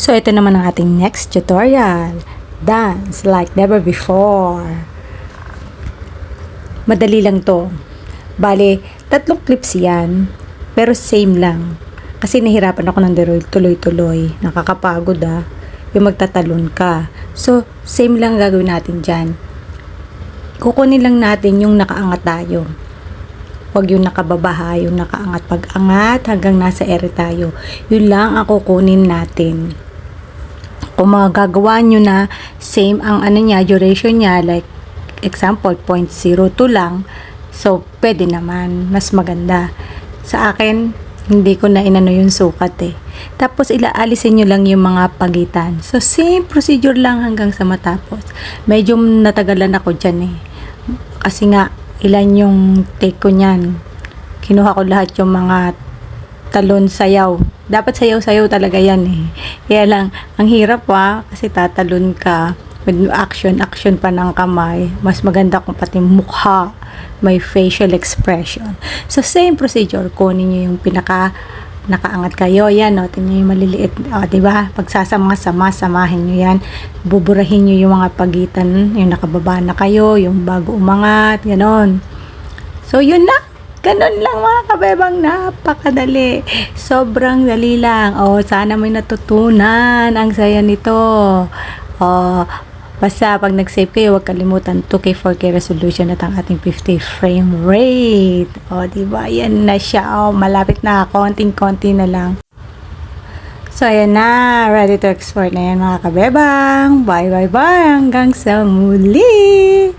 So, ito naman ang ating next tutorial. Dance like never before. Madali lang to. Bale, 3 clips yan. Pero same lang. Kasi nahirapan ako ng tuloy-tuloy. Nakakapagod yung magtatalon ka. So, same lang gagawin natin dyan. Kukunin lang natin yung nakaangat tayo. Huwag yung nakababa yung nakaangat. Pag-angat hanggang nasa ere tayo. Yun lang ang kukunin natin. Kung magagawa nyo na same ang duration niya, like example 0.02 lang, so pwede naman, mas maganda. Sa akin, hindi ko na inano yung sukat Tapos ilaalisin nyo lang yung mga pagitan. So same procedure lang hanggang sa matapos. Medyo natagalan ako dyan kasi nga ilan yung take ko nyan. Kinuha ko lahat yung mga talon sayaw. Dapat sayaw-sayaw talaga yan Kaya lang, ang hirap kasi tatalon ka with action pa ng kamay. Mas maganda kung pati mukha, may facial expression. So, same procedure. Kunin nyo yung nakaangat kayo. Yan, tingnan nyo yung maliliit. Diba? Pagsasama-samahin nyo yan. Buburahin nyo yung mga pagitan. Yung nakababa na kayo, yung bago umangat, ganon. So, yun na. Ganon lang mga kabebang, napakadali. Sobrang dali lang. Sana may natutunan. Ang saya nito. Basta pag nag-save kayo, huwag kalimutan 2K, 4K resolution at ang ating 50 frame rate. Diba? Yan na siya. Malapit na. Konting-konti na lang. So, ayan na. Ready to export na yan mga kabebang. Bye. Hanggang sa muli.